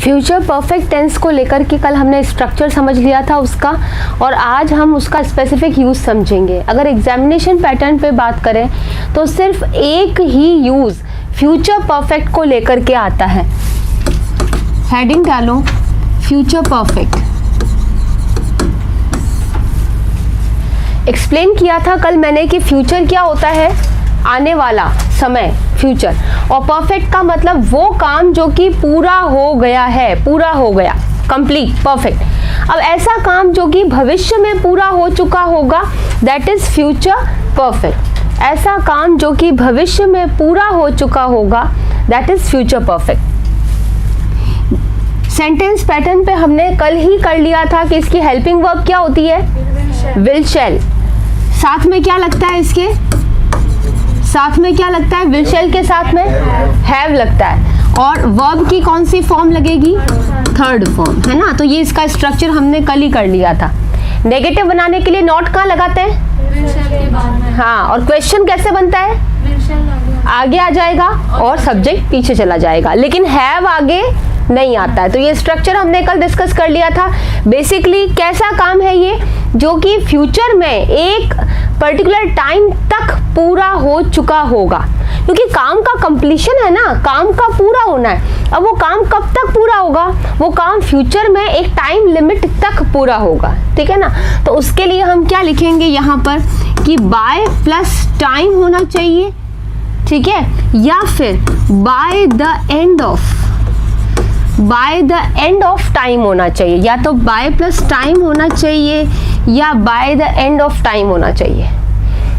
Future perfect tense को लेकर के कल हमने स्ट्रक्चर समझ लिया था उसका, और आज हम उसका स्पेसिफिक यूज़ समझेंगे। अगर एग्जामिनेशन पैटर्न पे बात करें तो सिर्फ एक ही यूज़ फ्यूचर परफेक्ट को लेकर के आता है। हेडिंग डालो फ्यूचर परफेक्ट। एक्सप्लेन किया था कल मैंने कि फ्यूचर क्या होता है, आने वाला समय फ्यूचर, और परफेक्ट का मतलब वो काम जो कि पूरा हो गया है, पूरा हो गया, कंप्लीट, परफेक्ट। अब ऐसा काम जो कि भविष्य में पूरा हो चुका होगा, दैट इज फ्यूचर परफेक्ट। ऐसा काम जो कि भविष्य में पूरा हो चुका होगा, that is future perfect. Sentence pattern पे हमने कल ही कर लिया था कि इसकी हेल्पिंग वर्ब क्या होती है, विल शैल। साथ में क्या लगता है, इसके साथ में क्या लगता है, विल शैल के साथ में हैव लगता है, और वर्ब की कौन सी फॉर्म लगेगी, थर्ड फॉर्म, है ना। तो ये इसका स्ट्रक्चर हमने कल ही कर लिया था। नेगेटिव बनाने के लिए नॉट कहाँ लगाते हैं, हाँ, और क्वेश्चन कैसे बनता है, आगे आ जाएगा और सब्जेक्ट पीछे चला जाएगा, लेकिन हैव आगे नहीं आता है। तो ये स्ट्रक्चर हमने कल डिस्कस कर लिया था। बेसिकली कैसा काम है ये, जो कि फ्यूचर में एक पर्टिकुलर टाइम तक पूरा हो चुका होगा, क्योंकि काम का कंप्लीशन है ना, काम का पूरा होना है। अब वो काम कब तक पूरा होगा, वो काम फ्यूचर में एक टाइम लिमिट तक पूरा होगा, ठीक है ना। तो उसके लिए हम क्या लिखेंगे यहाँ पर कि बाय प्लस टाइम होना चाहिए, ठीक है, या फिर by the end of, by the end of time होना चाहिए, या तो बाय प्लस टाइम होना चाहिए या by the end of time होना चाहिए।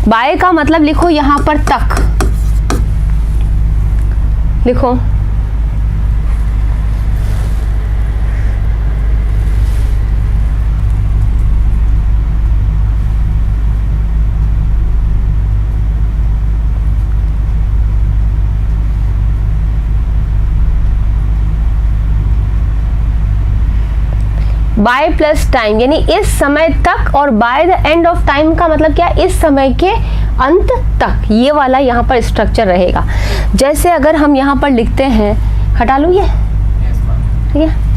बाय का मतलब लिखो यहां पर तक, लिखो बाय प्लस टाइम यानी इस समय तक, और by the end of time का मतलब क्या, इस समय के अंत तक। ये वाला यहाँ पर स्ट्रक्चर रहेगा। जैसे अगर हम यहाँ पर लिखते हैं, हटा लो ये, ठीक है,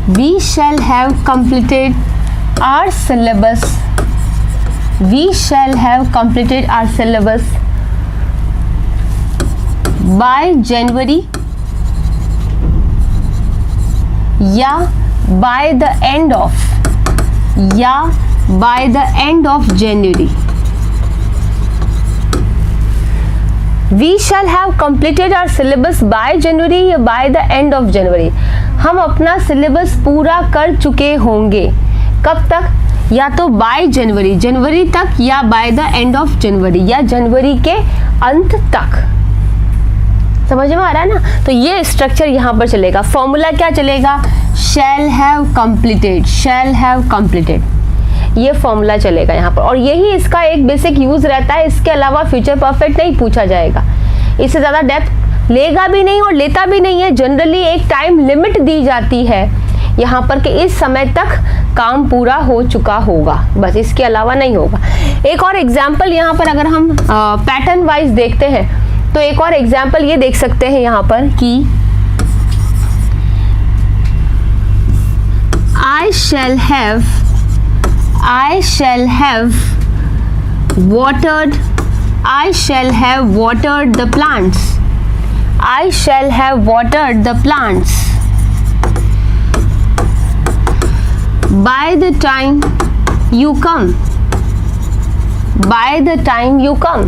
we shall have completed our syllabus. We shall have completed our syllabus by January, या by the end of, या by the end of January. We shall have completed our syllabus by January या by the end of January। हम अपना syllabus पूरा कर चुके होंगे, कब तक, या तो बाय जनवरी, जनवरी तक, या by the end of January, या जनवरी के अंत तक। समझ में आ रहा है ना। तो ये स्ट्रक्चर यहाँ पर चलेगा। फॉर्मूला क्या चलेगा, shall have completed, shall have completed, ये फॉर्मूला चलेगा यहाँ पर, और यही इसका एक बेसिक यूज रहता है। इसके अलावा फ्यूचर परफेक्ट नहीं पूछा जाएगा, इससे ज़्यादा डेप्थ लेगा भी नहीं और लेता भी नहीं है। जनरली एक टाइम लिमिट दी जाती है यहाँ पर कि इस समय तक काम पूरा हो चुका होगा, बस, इसके अलावा नहीं होगा। एक और एग्जाम्पल यहाँ पर अगर हम पैटर्न वाइज देखते हैं तो एक और एग्जाम्पल ये देख सकते हैं यहाँ पर कि I shall have watered the plants. I shall have watered the plants by the time you come, by the time you come।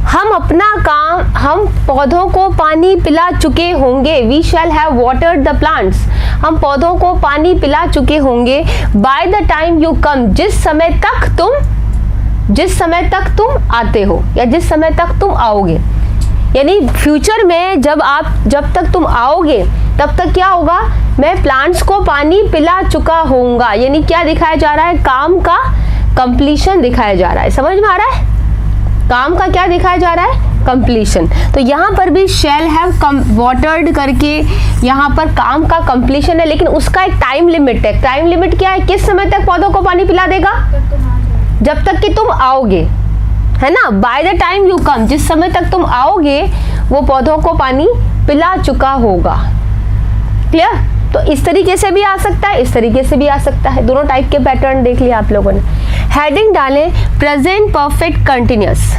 हम अपना काम, हम पौधों को पानी पिला चुके होंगे। We shall have watered the plants, हम पौधों को पानी पिला चुके होंगे। by the time you come, जिस समय तक तुम आते हो या जिस समय तक तुम आओगे, यानी फ्यूचर में जब तक तुम आओगे तब तक क्या होगा, मैं प्लांट्स को पानी पिला चुका होऊंगा। यानी क्या दिखाया जा रहा है, काम का कंप्लीशन दिखाया जा रहा है। समझ में आ रहा है, काम का क्या दिखाया जा रहा है, कंप्लीशन। तो यहाँ पर भी शैल हैव वाटर्ड करके यहाँ पर काम का कंप्लीशन है, लेकिन उसका एक टाइम लिमिट है। टाइम लिमिट क्या है? किस समय तक पौधों को पानी पिला देगा? जब तक कि तुम आओगे, है ना। By the time you come, जिस समय तक तुम आओगे वो पौधों को पानी पिला चुका होगा। क्लियर? तो इस तरीके से भी आ सकता है, इस तरीके से भी आ सकता है। दोनों टाइप के पैटर्न देख लिया आप लोगों ने। हेडिंग डालें present perfect continuous.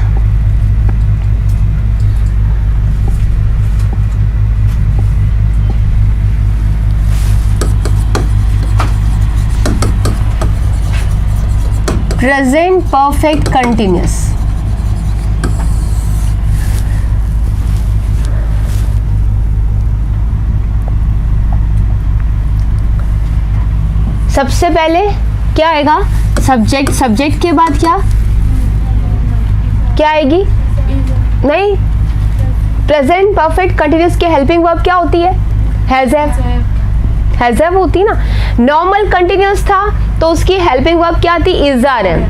Present perfect continuous. सबसे पहले क्या आएगा? सब्जेक्ट। सब्जेक्ट के बाद क्या आएगी? नहीं, प्रेजेंट परफेक्ट कंटिन्यूअस की हेल्पिंग वर्ब क्या होती है? हैज हैव होती ना। नॉर्मल कंटिन्यूअस था तो उसकी हेल्पिंग वर्ब क्या थी? Is are am.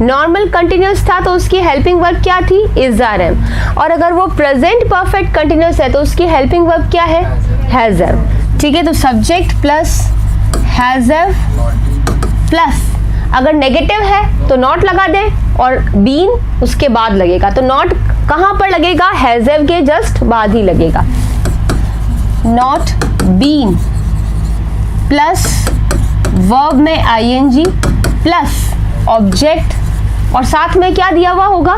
Normal continuous था तो उसकी हेल्पिंग वर्ब क्या थी? Is are am. और अगर वो प्रेजेंट परफेक्ट कंटिन्यूअस है तो उसकी हेल्पिंग वर्ब क्या है? Has have. ठीक है, तो subject plus has have plus, अगर नेगेटिव है तो नॉट लगा दे और बीन उसके बाद लगेगा। तो नॉट कहां पर लगेगा? हैज हैव के जस्ट बाद ही लगेगा। नॉट बीन प्लस वर्ब में आईएनजी प्लस ऑब्जेक्ट, और साथ में क्या दिया हुआ होगा?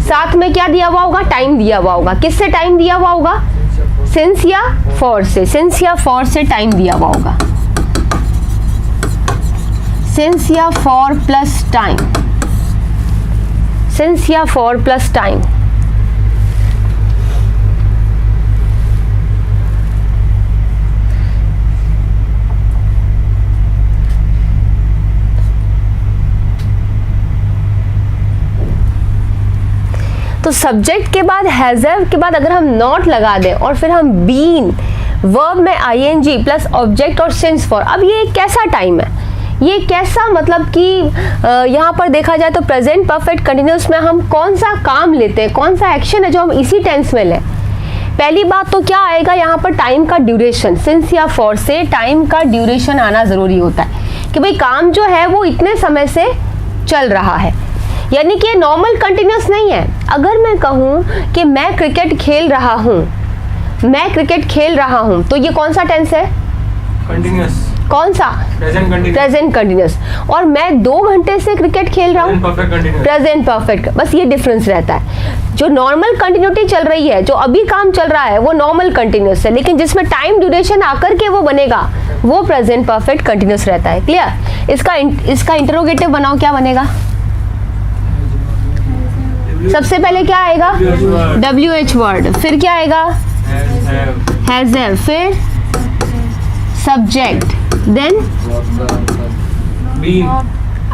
साथ में क्या दिया हुआ होगा? टाइम दिया हुआ होगा। किससे टाइम दिया हुआ होगा? सिंस या फॉर से। सिंस या फॉर से टाइम दिया हुआ होगा। सिंस या फॉर प्लस टाइम। सिंस या फॉर प्लस टाइम। तो सब्जेक्ट के बाद हैज हैव के बाद अगर हम नॉट लगा दें और फिर हम बीन, वर्ब में आईएनजी प्लस ऑब्जेक्ट और सिंस फॉर। अब ये कैसा टाइम है? ये कैसा, मतलब कि यहाँ पर देखा जाए तो प्रेजेंट परफेक्ट कंटिन्यूअस में हम कौन सा काम लेते हैं, कौन सा एक्शन है जो हम इसी टेंस में लें? पहली बात तो क्या आएगा यहाँ पर? टाइम का ड्यूरेशन। सिंस या फॉर से टाइम का ड्यूरेशन आना ज़रूरी होता है कि भाई काम जो है वो इतने समय से चल रहा है, यानी कि नॉर्मल कंटिन्यूअस नहीं है। अगर मैं कहूँ कि मैं क्रिकेट खेल रहा हूँ, मैं क्रिकेट खेल रहा हूँ, तो ये कौन सा टेंस है? कंटिन्यूअस। कौन सा? Present continuous. और मैं 2 घंटे से क्रिकेट खेल रहा हूँ, प्रेजेंट परफेक्ट। बस ये डिफरेंस रहता है। जो नॉर्मल कंटिन्यूटी चल रही है, जो अभी काम चल रहा है, वो नॉर्मल कंटिन्यूअस है, लेकिन जिसमें टाइम ड्यूरेशन आकर के वो बनेगा वो प्रेजेंट परफेक्ट कंटिन्यूअस रहता है। क्लियर? इसका इंटरोगेटिव बनाओ, क्या बनेगा? सबसे पहले क्या आएगा? WH वर्ड, फिर क्या आएगा? हैज हैव, फिर सब्जेक्ट, देन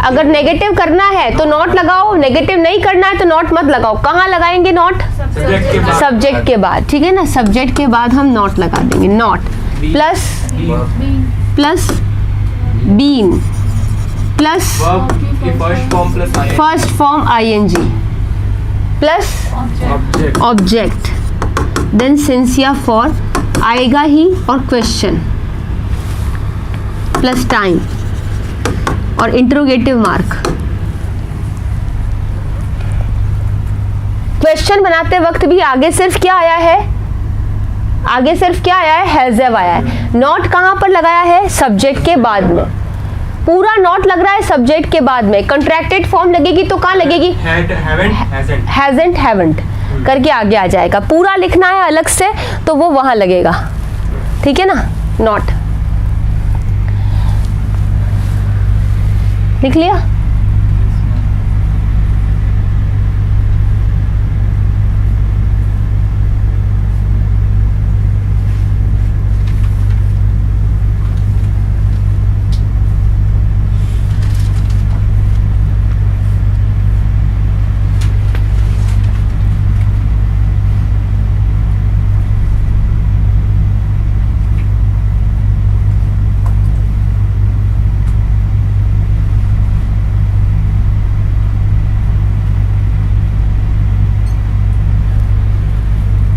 अगर नेगेटिव करना है तो नॉट लगाओ, नेगेटिव नहीं करना है तो नॉट मत लगाओ। कहाँ लगाएंगे नॉट? सब्जेक्ट के बाद। ठीक है ना, सब्जेक्ट के बाद हम नॉट लगा देंगे। Not plus been plus first form ING plus object, then since या फॉर आएगा ही, और क्वेश्चन प्लस टाइम और इंटरोगेटिव मार्क। क्वेश्चन बनाते वक्त भी आगे सिर्फ क्या आया है? आगे सिर्फ क्या आया है? हैज हैव आया है। नॉट कहां पर लगाया है? सब्जेक्ट के बाद में। पूरा नॉट लग रहा है सब्जेक्ट के बाद में। कंट्रैक्टेड फॉर्म लगेगी तो कहां लगेगी? हैजंट, हैवंट करके आगे आ जाएगा। पूरा लिखना है अलग से तो वो वहां लगेगा। ठीक है ना? नॉट लिख लिया।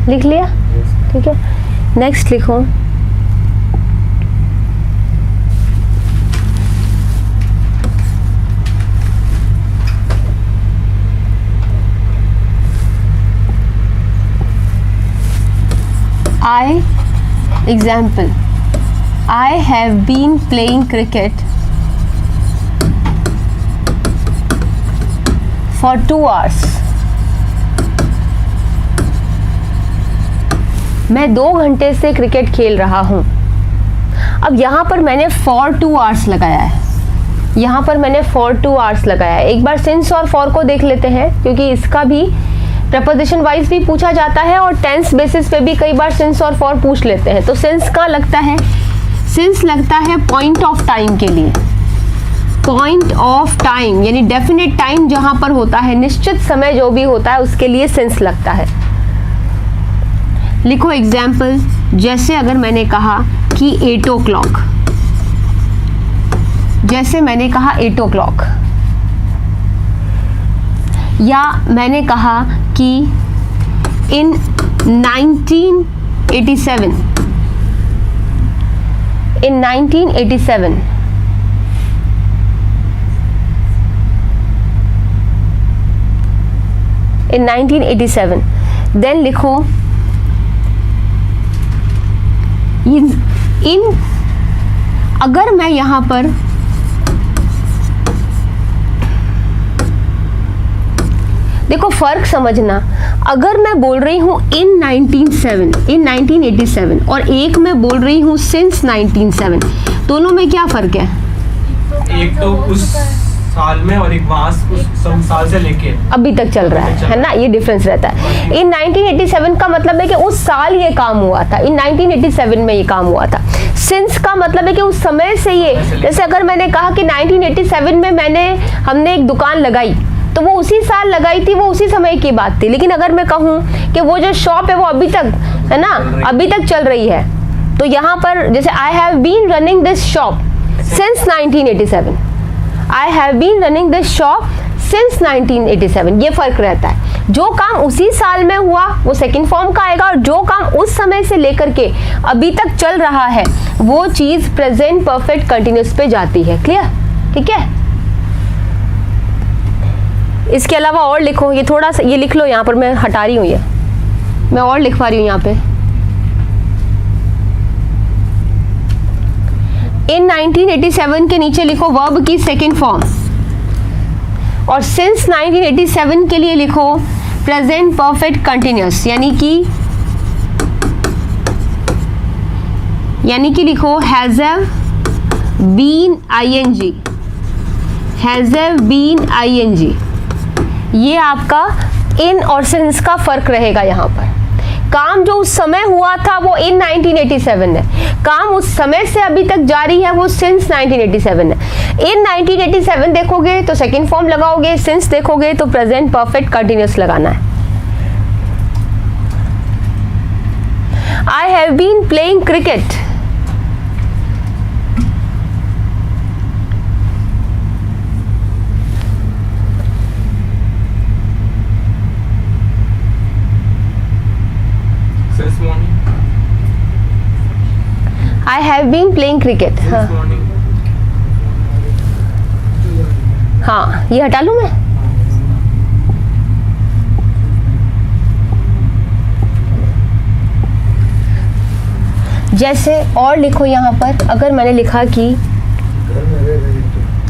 लिख लिया, ठीक है। नेक्स्ट लिखो, example, I have been playing cricket for 2 hours. मैं 2 घंटे से क्रिकेट खेल रहा हूँ। अब यहाँ पर मैंने for 2 hours लगाया है, यहाँ पर मैंने for 2 hours लगाया है। एक बार since और for को देख लेते हैं, क्योंकि इसका भी प्रपोजिशन वाइज भी पूछा जाता है और टेंस बेसिस पे भी कई बार सिंस और फॉर पूछ लेते हैं। तो सिंस कहाँ लगता है? सिंस लगता है पॉइंट ऑफ टाइम के लिए। पॉइंट ऑफ टाइम यानी डेफिनेट टाइम जहां पर होता है, निश्चित समय जो भी होता है उसके लिए सिंस लगता है। लिखो एग्जाम्पल, जैसे अगर मैंने कहा कि 8 o'clock, जैसे मैंने कहा 8 o'clock, या मैंने कहा कि इन 1987, इन 1987, in 1987, then लिखो इन अगर मैं यहां पर देखो फर्क समझना, अगर मैं बोल रही हूं इन 1987 और एक मैं बोल रही हूं सिंस 1907, दोनों में क्या फर्क है? एक तो उस साल में और एक वहां उस साल से लेके अभी तक चल रहा है ना, ये डिफरेंस रहता है। इन 1987 का मतलब है कि उस साल ये काम हुआ था, इन 1987 में ये काम हुआ था। सिंस का मतलब है कि उस समय से ये, जैसे अगर मैंने कहा कि 1987 में हमने एक दुकान लगाई, तो वो उसी साल लगाई थी, वो उसी समय की बात थी। लेकिन अगर मैं कहूँ कि वो जो शॉप है वो अभी तक है ना, अभी तक चल रही है, तो यहाँ पर जैसे I have been running this shop since 1987, I have been running this shop since 1987, ये फर्क रहता है। जो काम उसी साल में हुआ वो सेकंड फॉर्म का आएगा, और जो काम उस समय से लेकर के अभी तक चल रहा है वो चीज प्रेजेंट परफेक्ट कंटिन्यूअस पे जाती है। क्लियर? ठीक है। इसके अलावा और लिखो, ये थोड़ा सा ये लिख लो, यहाँ पर मैं हटा रही हूँ, ये मैं और लिखवा रही हूँ यहाँ पे। इन 1987 के नीचे लिखो वर्ब की सेकंड फॉर्म, और सिंस 1987 के लिए लिखो प्रेजेंट परफेक्ट कंटिन्यूअस, यानी कि लिखो has have been ING, has have been ING. ये आपका इन और सिंस का फर्क रहेगा। यहाँ पर काम जो उस समय हुआ था वो इन 1987 है, काम उस समय से अभी तक जारी है वो सिंस 1987 है। इन 1987 देखोगे तो सेकंड फॉर्म लगाओगे, सिंस देखोगे तो प्रेजेंट परफेक्ट कंटिन्यूअस लगाना है। I have been playing cricket, I have been playing cricket. हाँ, ये हटा लूँ मैं? जैसे और लिखो यहाँ पर, अगर मैंने लिखा कि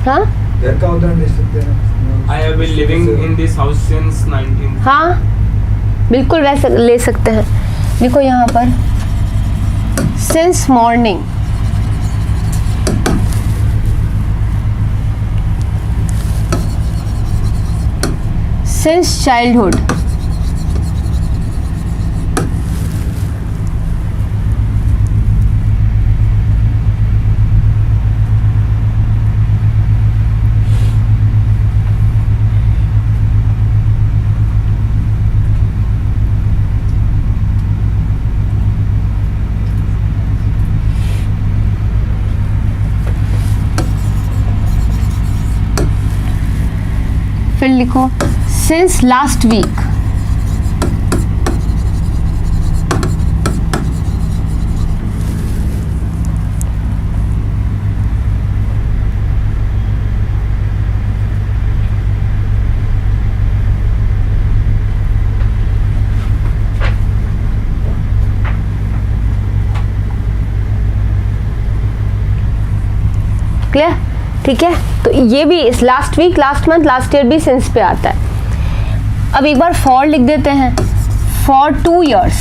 हाँ घर का उदाहरण दे सकते हैं। I have been living in this house since 19। हाँ बिल्कुल ले सकते हैं। लिखो यहाँ पर since morning, since childhood, फिर लिखो सिंस लास्ट वीक, क्लियर? ठीक है, तो ये भी last week, last month, last year भी सिंस पे आता है। अब एक बार फॉर लिख देते हैं, फॉर 2 years।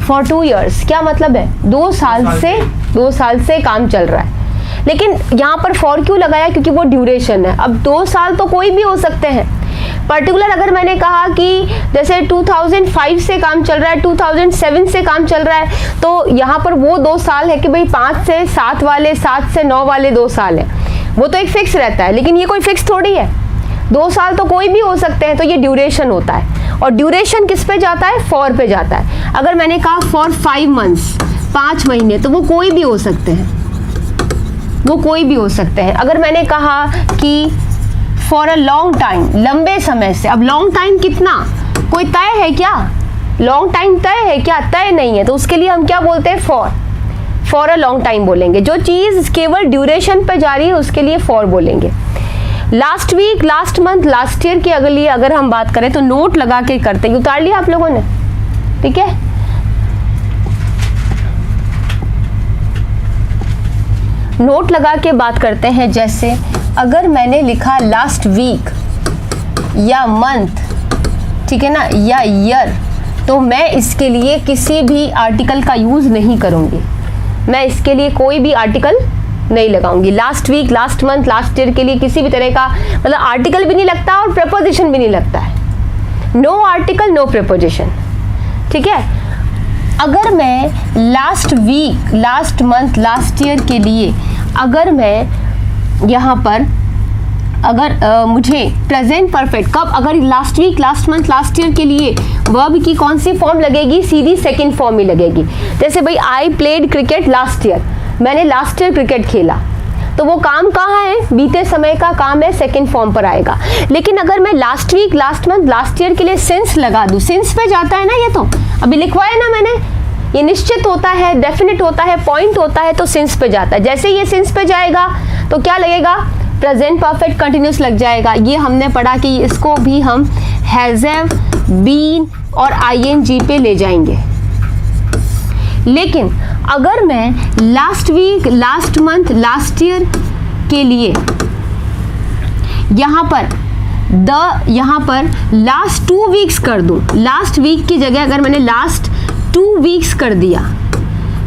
फॉर 2 years क्या मतलब है? 2 साल से काम चल रहा है। लेकिन यहाँ पर फॉर क्यों लगाया? क्योंकि वो ड्यूरेशन है। अब 2 साल तो कोई भी हो सकते हैं। पर्टिकुलर अगर मैंने कहा कि जैसे 2005 से काम चल रहा है, 2007 से काम चल रहा है, तो यहाँ पर वो 2 साल है कि भाई 5 से 7 वाले, 7 से 9 वाले 2 साल है, वो तो एक फिक्स रहता है। लेकिन ये कोई फिक्स थोड़ी है, 2 साल तो कोई भी हो सकते हैं, तो ये ड्यूरेशन होता है। और ड्यूरेशन किस पे जाता है? फॉर पे जाता है। अगर मैंने कहा फॉर 5 months, 5 महीने, तो वो कोई भी हो सकते हैं, वो कोई भी हो सकते हैं। अगर मैंने कहा कि फॉर अ लॉन्ग टाइम, लंबे समय से, अब लॉन्ग टाइम कितना, कोई तय है क्या? लॉन्ग टाइम तय है क्या? तय नहीं है, तो उसके लिए हम क्या बोलते हैं? फॉर अ लॉन्ग टाइम बोलेंगे। जो चीज केवल ड्यूरेशन पे जा रही है उसके लिए फॉर बोलेंगे। Last week, last month, last year के अगली अगर हम बात करें तो नोट लगा के करते हैं। उतार लिया आप लोगों ने? ठीक है, नोट लगा के बात करते हैं। जैसे अगर मैंने लिखा लास्ट वीक या मंथ, ठीक है ना, या ईयर, तो मैं इसके लिए किसी भी आर्टिकल का यूज नहीं करूंगी। मैं इसके लिए कोई भी आर्टिकल नहीं लगाऊंगी। Last week, last month, last year के लिए किसी भी तरह का मतलब आर्टिकल भी नहीं लगता और प्रपोजिशन भी नहीं लगता है। No article, no preposition. ठीक है, अगर मैं last week, last month, last year के लिए अगर मैं यहाँ पर अगर मुझे प्रेजेंट परफेक्ट कब, अगर last week, last month, last year के लिए वर्ब की कौन सी फॉर्म लगेगी? सीधी सेकंड फॉर्म ही लगेगी। जैसे भाई I played cricket last year, मैंने लास्ट ईयर क्रिकेट खेला, तो वो काम कहाँ है? बीते समय का काम है, सेकंड फॉर्म पर आएगा। लेकिन अगर मैं last week, last month, last year के लिए सिंस लगा दूं, सिंस पे जाता है ना, ये तो अभी लिखवाया ना मैंने, ये निश्चित होता है, डेफिनेट होता है, पॉइंट होता है, तो सिंस पे जाता है। जैसे ये सिंस पे जाएगा तो क्या लगेगा? प्रेजेंट परफेक्ट कंटिन्यूस लग जाएगा। ये हमने पढ़ा कि इसको भी हम हैज हैव, बीन और आईएनजी पे ले जाएंगे। लेकिन अगर मैं last week, last month, last year के लिए यहाँ पर लास्ट 2 वीक्स कर दूं, लास्ट वीक की जगह अगर मैंने लास्ट 2 वीक्स कर दिया,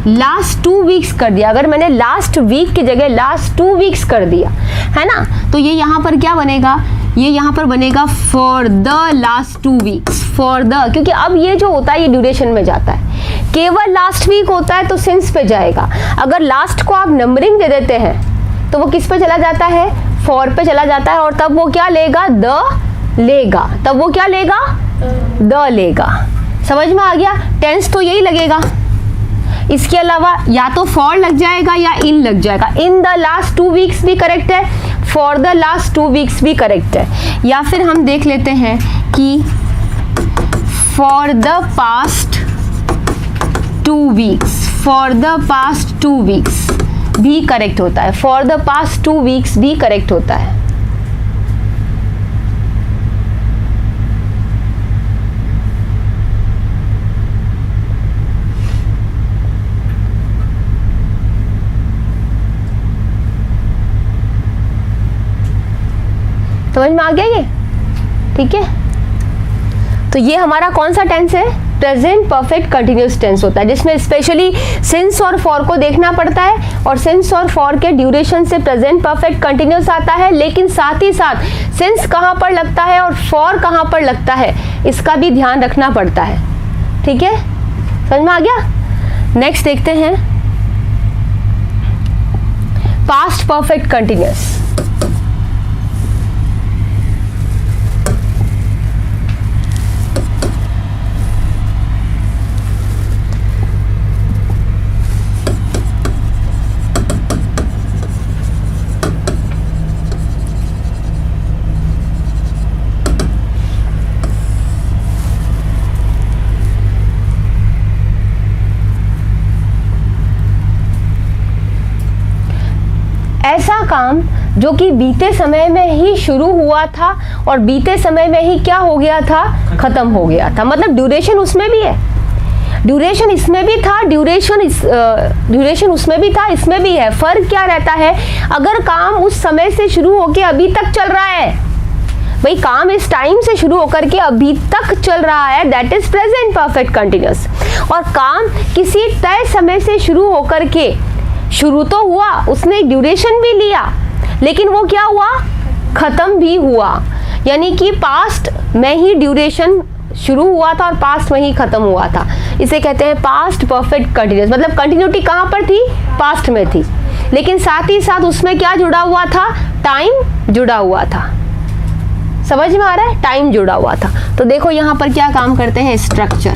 लास्ट 2 वीक्स कर दिया, अगर मैंने लास्ट वीक की जगह लास्ट 2 वीक्स कर दिया, है ना, तो ये यहाँ पर क्या बनेगा? ये यहाँ पर बनेगा for the last 2 weeks, for the, क्योंकि अब ये जो होता है ये ड्यूरेशन में जाता है। केवल लास्ट वीक होता है तो सिंस पे जाएगा। अगर लास्ट को आप नंबरिंग दे देते हैं तो वो किस पे चला जाता है? फॉर पे चला जाता है। और तब वो क्या लेगा? द लेगा। तब वो क्या लेगा? द लेगा। समझ में आ गया? टेंस तो यही लगेगा। इसके अलावा या तो फॉर लग जाएगा या इन लग जाएगा। इन द लास्ट 2 वीक्स भी करेक्ट है, फॉर द लास्ट 2 वीक्स भी करेक्ट है। या फिर हम देख लेते हैं कि for the past 2 weeks, for the past 2 weeks भी करेक्ट होता है। फॉर द पास्ट 2 वीक्स भी करेक्ट होता है। समझ में आ गया ये? ठीक है, तो ये हमारा कौन सा टेंस है? प्रेजेंट परफेक्ट कंटिन्यूस टेंस होता है, जिसमें स्पेशली सिंस और फॉर को देखना पड़ता है। और सिंस और फॉर के ड्यूरेशन से प्रेजेंट परफेक्ट कंटिन्यूस आता है, लेकिन साथ ही साथ सिंस कहाँ पर लगता है और फॉर कहाँ पर लगता है, इसका भी ध्यान रखना पड़ता है। ठीक है, समझ में आ गया? नेक्स्ट देखते हैं पास्ट परफेक्ट कंटिन्यूस। ऐसा काम जो कि बीते समय में ही शुरू हुआ था और बीते समय में ही क्या हो गया था? खत्म हो गया था। मतलब ड्यूरेशन उसमें भी है, ड्यूरेशन इसमें भी था, ड्यूरेशन उसमें भी था, इसमें भी है। फर्क क्या रहता है, अगर काम उस समय से शुरू होके अभी तक चल रहा है, भाई काम इस टाइम से शुरू होकर के अभी तक चल रहा है, that is present perfect continuous. और काम किसी तय समय से शुरू होकर के शुरू तो हुआ, उसने ड्यूरेशन भी लिया, लेकिन वो क्या हुआ, खत्म भी हुआ। यानी कि पास्ट में ही ड्यूरेशन शुरू हुआ था और पास्ट में ही खत्म हुआ था। इसे कहते हैं पास्ट परफेक्ट कंटिन्यूअस। मतलब कंटिन्यूटी कहाँ पर थी, पास्ट में थी, लेकिन साथ ही साथ उसमें क्या जुड़ा हुआ था, टाइम जुड़ा हुआ था। समझ में आ रहा है, टाइम जुड़ा हुआ था। तो देखो यहाँ पर क्या काम करते हैं, स्ट्रक्चर।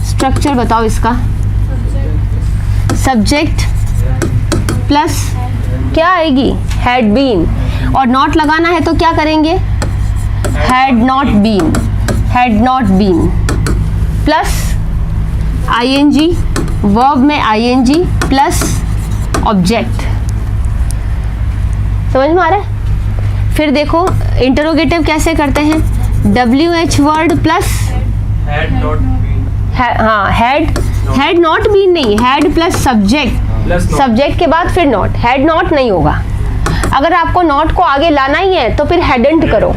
स्ट्रक्चर बताओ इसका, सब्जेक्ट प्लस क्या आएगी, हैड बीन, और नॉट लगाना है तो क्या करेंगे, had not been, had not been plus ING, verb में आईएनजी प्लस ऑब्जेक्ट। समझ में आ रहा है। फिर देखो इंटरोगेटिव कैसे करते हैं, WH word plus had not been, हाँ हैड नॉट बीन नहीं, हैड प्लस सब्जेक्ट, सब्जेक्ट के बाद फिर नॉट, हैड नॉट नहीं होगा। अगर आपको नॉट को आगे लाना ही है तो फिर हैडंट करो,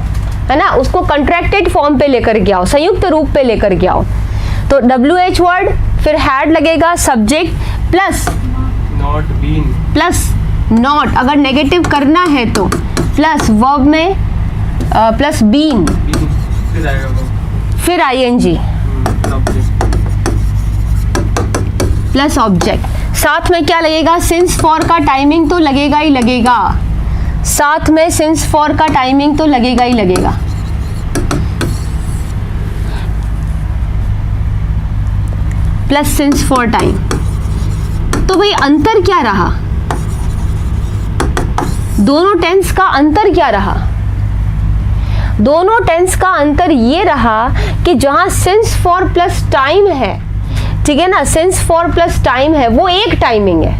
है ना, उसको कंट्रैक्टेड फॉर्म पे लेकर के आओ, संयुक्त रूप पे लेकर के आओ। तो WH वर्ड फिर हैड लगेगा, subject plus not been plus not, अगर नेगेटिव करना है तो प्लस वर्ब में प्लस बीन, फिर आएगा वो, फिर आईएनजी प्लस ऑब्जेक्ट। साथ में क्या लगेगा, सिंस फॉर का टाइमिंग तो लगेगा ही लगेगा, साथ में सिंस फॉर का टाइमिंग तो लगेगा ही लगेगा। Plus since for time. तो भाई अंतर क्या रहा, दोनों टेंस का अंतर क्या रहा, दोनों टेंस का अंतर ये रहा कि जहां सिंस फॉर प्लस टाइम है, ठीक है ना, सिंस फॉर प्लस टाइम है, वो एक टाइमिंग है,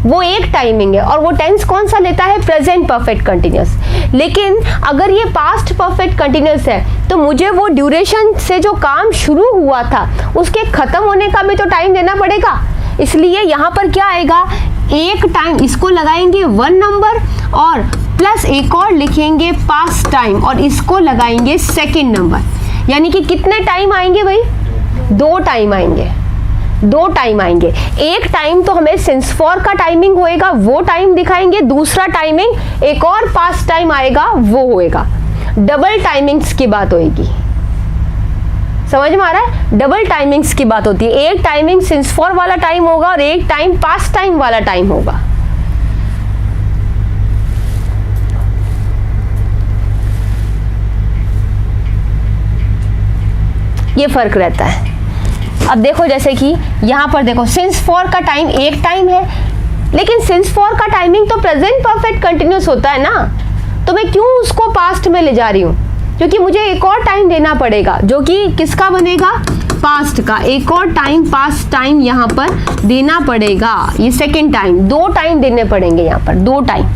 वो एक टाइमिंग है, और वो टेंस कौन सा लेता है, प्रेजेंट परफेक्ट कंटिन्यूअस। लेकिन अगर ये पास्ट परफेक्ट कंटिन्यूअस है तो मुझे वो ड्यूरेशन से जो काम शुरू हुआ था उसके खत्म होने का भी तो टाइम देना पड़ेगा। इसलिए यहाँ पर क्या आएगा, एक टाइम, इसको लगाएंगे 1 नंबर और प्लस एक और लिखेंगे पास्ट टाइम, और इसको लगाएंगे 2nd नंबर। यानी कि कितने टाइम आएंगे भाई, 2 टाइम आएंगे, 2 टाइम आएंगे। एक टाइम तो हमें सिंस फॉर का टाइमिंग होएगा, वो टाइम दिखाएंगे, दूसरा टाइमिंग एक और पास्ट टाइम आएगा, वो होएगा। डबल टाइमिंग्स की बात होएगी, समझ में आ रहा है, डबल टाइमिंग्स की बात होती है। एक टाइमिंग सिंस फॉर वाला टाइम होगा और एक टाइम पास्ट टाइम वाला टाइम होगा। ये फर्क रहता है। अब देखो जैसे कि यहाँ पर देखो सिंस फॉर का टाइम एक टाइम है, लेकिन सिंस फॉर का टाइमिंग तो प्रेजेंट परफेक्ट कंटिन्यूअस होता है ना, तो मैं क्यों उसको पास्ट में ले जा रही हूँ, क्योंकि मुझे एक और टाइम देना पड़ेगा जो कि किसका बनेगा, पास्ट का। एक और टाइम पास्ट टाइम यहाँ पर देना पड़ेगा, ये 2nd टाइम, 2 टाइम देने पड़ेंगे यहाँ पर, 2 time.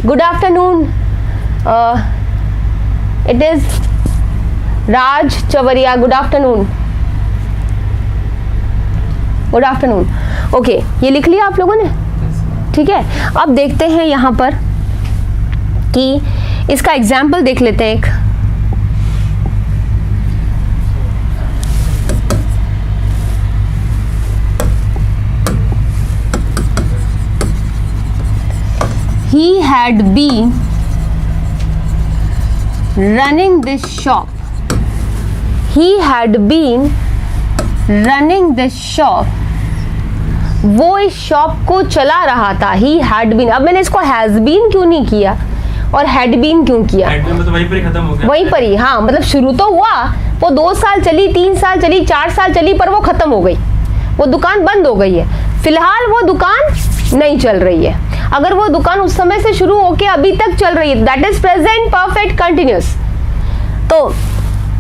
Good afternoon, it is Raj Chawaria, good afternoon, good afternoon. Okay, ये लिख लिया आप लोगों ने, ठीक है। अब देखते हैं यहाँ पर कि इसका एग्जाम्पल देख लेते हैं एक। He had been running this shop. He had been running this shop. वो इस शॉप को चला रहा था। He had been, अब मैंने इसको has been क्यों नहीं किया और had been क्यों किया, तो वहीं पर ही खत्म हो गया, वहीं पर ही, हाँ, मतलब शुरू तो हुआ, वो 2 साल चली, 3 साल चली, 4 साल चली, पर वो खत्म हो गई, वो दुकान बंद हो गई है। फिलहाल वो दुकान नहीं चल रही है। अगर वो दुकान उस समय से शुरू होके अभी तक चल रही है, that is present perfect continuous. तो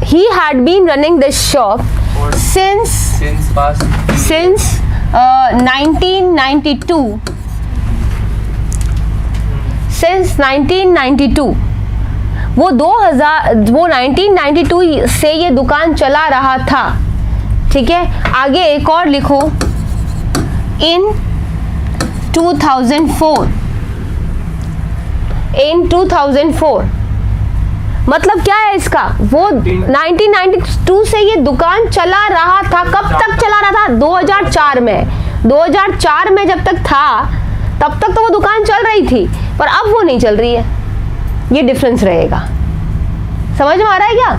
he had been running this shop since 1992 since 1992, वो 1992 से ये दुकान चला रहा था। ठीक है, आगे एक और लिखो, इन 2004, इन 2004 मतलब क्या है इसका, वो 1992 से ये दुकान चला रहा था। कब तक चला रहा था? 2004 में। 2004 में जब तक था तब तक तो वो दुकान चल रही थी, पर अब वो नहीं चल रही है। ये डिफरेंस रहेगा। समझ में आ रहा है क्या?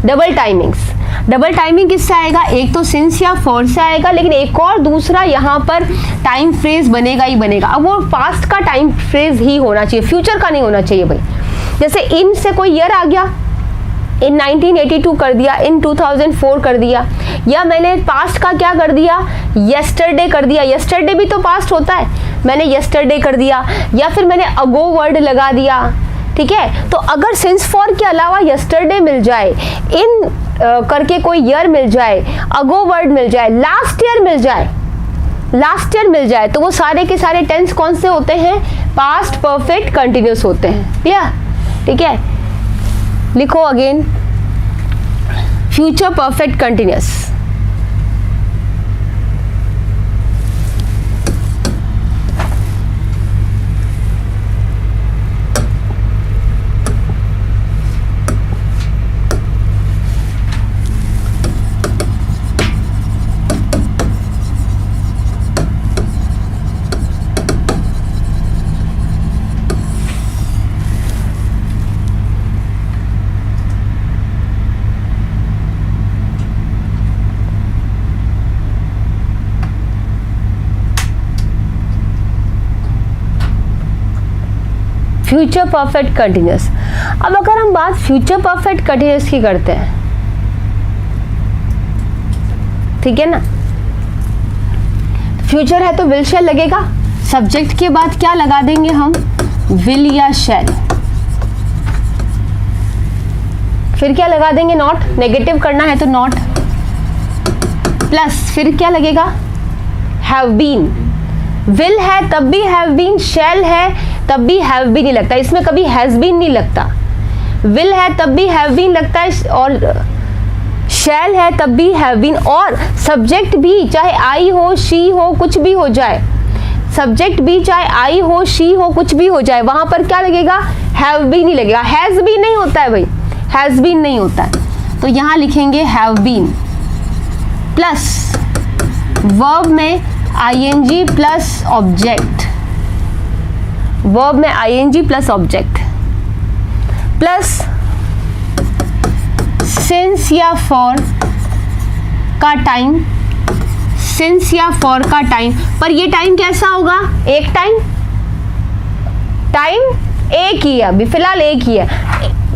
डबल टाइमिंग्स, डबल टाइमिंग किससे आएगा? एक तो सिंस या फॉर से आएगा, लेकिन एक और दूसरा यहाँ पर टाइम फ्रेज बनेगा ही बनेगा। अब वो पास्ट का टाइम फ्रेज ही होना चाहिए, फ्यूचर का नहीं होना चाहिए भाई। जैसे इन से कोई ईयर आ गया, इन 1982 कर दिया, इन 2004 कर दिया, या मैंने पास्ट का क्या कर दिया, येस्टरडे कर दिया। येस्टरडे भी तो पास्ट होता है, मैंने येस्टरडे कर दिया, या फिर मैंने अगो वर्ड लगा दिया। ठीक है, तो अगर सिंस फॉर के अलावा येस्टरडे मिल जाए, इन करके कोई ईयर मिल जाए, अगो वर्ड मिल जाए, लास्ट ईयर मिल जाए, लास्ट ईयर मिल जाए, तो वो सारे के सारे टेंस कौन से होते हैं? पास्ट परफेक्ट कंटिन्यूस होते हैं। क्लियर? ठीक है, लिखो again, future perfect continuous. Future perfect continuous. अब अगर हम बात फ्यूचर परफेक्ट कंटिन्यूस की करते हैं, ठीक है ना, फ्यूचर है तो विल शैल लगेगा, सब्जेक्ट के बाद क्या लगा देंगे हम? विल या शैल। फिर क्या लगा देंगे? नॉट। नेगेटिव करना है तो नॉट, प्लस फिर क्या लगेगा? Have been. विल है तब भी हैव बीन, शैल है तब भी हैव बीन नहीं लगता, इसमें कभी हैज बीन नहीं लगता। विल है तब भी हैव बीन लगता है, और शैल है तब भी हैव बीन, और सब्जेक्ट भी चाहे आई हो, शी हो, कुछ भी हो जाए, सब्जेक्ट भी चाहे आई हो, शी हो, कुछ भी हो जाए, वहां पर क्या लगेगा? हैव बीन ही लगेगा। हैज बीन नहीं होता है भाई, हैज बीन नहीं होता है, तो यहां लिखेंगे हैव बीन, प्लस वर्ब में आईएनजी प्लस ऑब्जेक्ट, वर्ब में ING plus object, plus since या फॉर का टाइम, सिंस या फॉर का टाइम। पर ये टाइम कैसा होगा? एक टाइम, टाइम एक ही है, अभी फिलहाल एक ही है।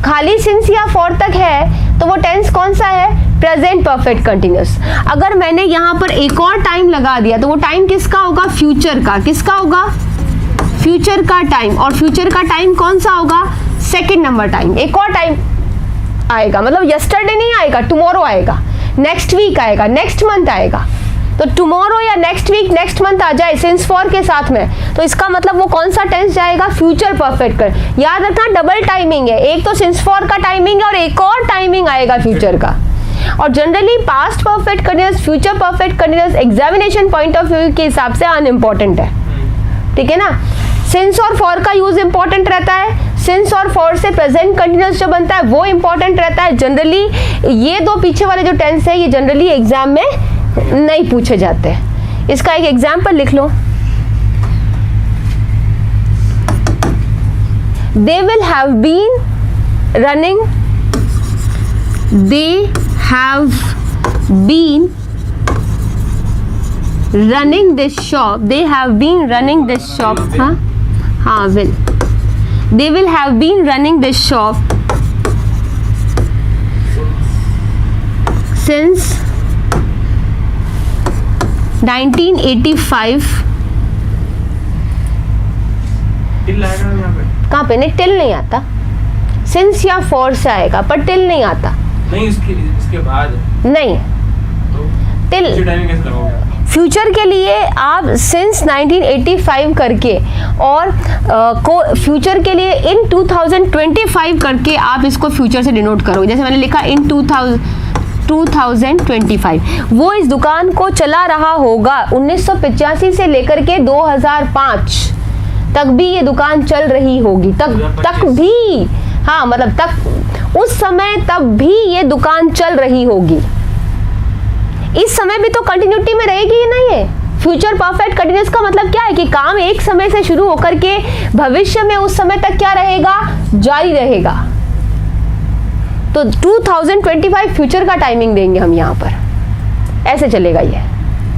खाली सिंस या फॉर तक है तो वो टेंस कौन सा है? Present perfect continuous. अगर मैंने यहाँ पर एक और टाइम लगा दिया तो वो टाइम किसका होगा? फ्यूचर का। किसका होगा? फ्यूचर का टाइम। और फ्यूचर का टाइम कौन सा होगा? Second number time. एक और टाइम आएगा, मतलब यस्टरडे नहीं आएगा, टुमारो आएगा, नेक्स्ट वीक आएगा, नेक्स्ट मंथ आएगा। तो टुमारो या नेक्स्ट वीक, नेक्स्ट मंथ आ जाए सिंस फॉर के साथ में, तो इसका मतलब वो कौन सा टेंस जाएगा? फ्यूचर परफेक्ट कर। याद रखना डबल टाइमिंग है, एक तो सिंस फॉर का टाइमिंग है और एक और टाइमिंग आएगा फ्यूचर का। और generally past perfect continuous, future perfect continuous examination point of view के हिसाब से अनइम्पॉर्टेंट है, ठीक है ना। सिंस और फॉर का यूज इंपॉर्टेंट रहता है, सिंस और फॉर से प्रेजेंट कंटिन्यूअस जो बनता है वो इंपॉर्टेंट रहता है। जनरली ये दो पीछे वाले जो टेंस है ये जनरली एग्जाम में नहीं पूछे जाते। इसका एक एग्जाम्पल लिख लो, they will have been running, they have been running this shop, they have been running this shop, हाँ will, they will have been running this shop since 1985। Till आएगा यहाँ पे? कहाँ पे? नहीं, टिल नहीं आता, सिंस या फॉर से आएगा पर टिल नहीं आता। नहीं, इसके बाद नहीं, तो टिल टाइमिंग कैसे लगाओगे? फ्यूचर के लिए आप सिंस 1985 करके और फ्यूचर के लिए इन 2025 करके आप इसको फ्यूचर से डिनोट करोगे। जैसे मैंने लिखा इन 2025, वो इस दुकान को चला रहा होगा 1985 से लेकर के 2005 तक भी ये दुकान चल रही होगी। तक भी, हाँ मतलब तक, उस समय तब भी ये दुकान चल रही होगी। इस समय भी तो कंटिन्यूटी में रहेगी ही नहीं है। फ्यूचर परफेक्ट कंटिन्यूस का मतलब क्या है कि काम एक समय से शुरू होकर के भविष्य में उस समय तक क्या रहेगा, जारी रहेगा। तो 2025 फ्यूचर का टाइमिंग देंगे हम यहाँ पर, ऐसे चलेगा ये।